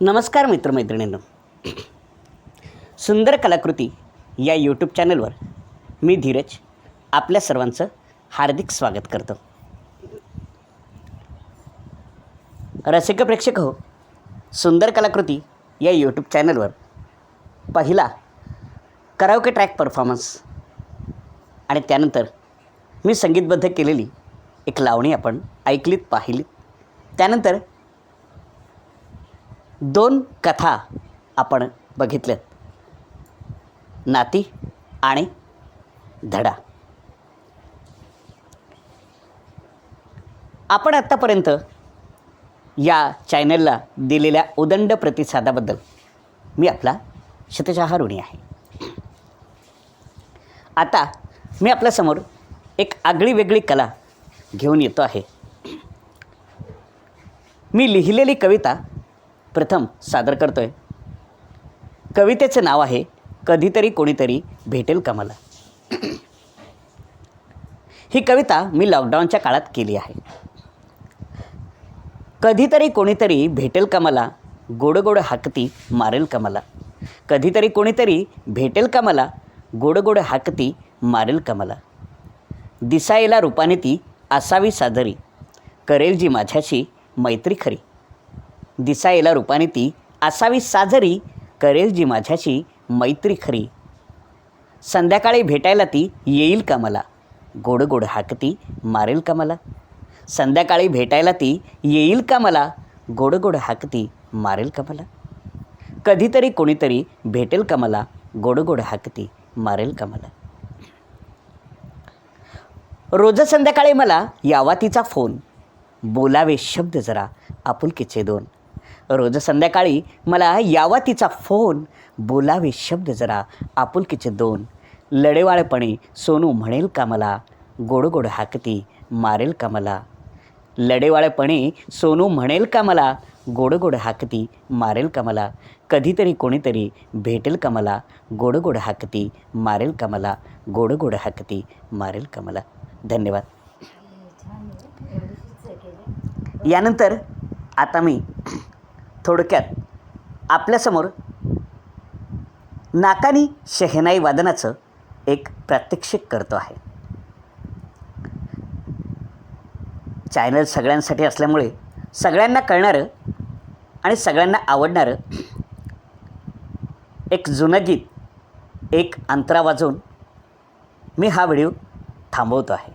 नमस्कार मित्रमैत्रिणींनो, सुंदर कलाकृती या यूट्यूब चॅनलवर मी धीरज आपल्या सर्वांचं हार्दिक स्वागत करतो. रसिक प्रेक्षक हो, सुंदर कलाकृती या यूट्यूब चॅनलवर पहिला कराओके ट्रॅक परफॉर्मन्स आणि त्यानंतर मी संगीतबद्ध केलेली एक लावणी आपण ऐकलीत पाहिलीत. त्यानंतर 2 कथा आपण बघितल्यात, नाती आणि धडा. आपण आत्तापर्यंत या चॅनलला दिलेल्या उदंड प्रतिसादाबद्दल मी आपला शतशः ऋणी आहे. आता मी आपल्यासमोर एक आगळी वेगळी कला घेऊन येतो आहे. मी लिहिलेली कविता प्रथम सादर करतो आहे. कवितेचं नाव आहे कधीतरी कोणीतरी भेटेल का मला. ही कविता मी लॉकडाऊनच्या काळात केली आहे. कधीतरी कोणीतरी भेटेल का मला, गोड गोड हाकती मारेल का मला. कधीतरी कोणीतरी भेटेल का मला, गोड गोड हाकती मारेल का मला. दिसायला रूपाने ती असावी साजरी, करेल जी माझ्याशी मैत्री खरी. दिसायला रूपाने ती असावी साजरी, करेल जी माझ्याशी मैत्री खरी. संध्याकाळी भेटायला ती येईल का मला, गोड गोड हाकती मारेल का मला. संध्याकाळी भेटायला ती येईल का मला, गोड गोड हाकती मारेल का मला. कधीतरी कोणीतरी भेटेल का मला, गोड गोड हाकती मारेल का मला. रोज संध्याकाळी मला यावा तिचा फोन, बोलावे शब्द जरा आपुलकीचे दोन. रोज संध्याकाळी मला यावा तिचा फोन, बोलावे शब्द जरा आपुलकीचे दोन. लडेवाळपणे सोनू म्हणेल का मला, गोड गोड हाकती मारेल का मला. लडेवाळपणे सोनू म्हणेल का मला, गोड गोड हाकती मारेल का मला. कधीतरी कोणीतरी भेटेल का मला, गोड गोड हाकती मारेल का मला. गोड गोड हाकती मारेल का मला. धन्यवाद. यानंतर आता मी थोडक्यात आपल्यासमोर नाकानी शहनाई वादनाचं एक प्रात्यक्षिक करतो आहे. चॅनल सगळ्यांसाठी असल्यामुळे सगळ्यांना कळणारं आणि सगळ्यांना आवडणारं एक जुनं गीत एक अंतरा वाजवून मी हा व्हिडिओ थांबवतो आहे.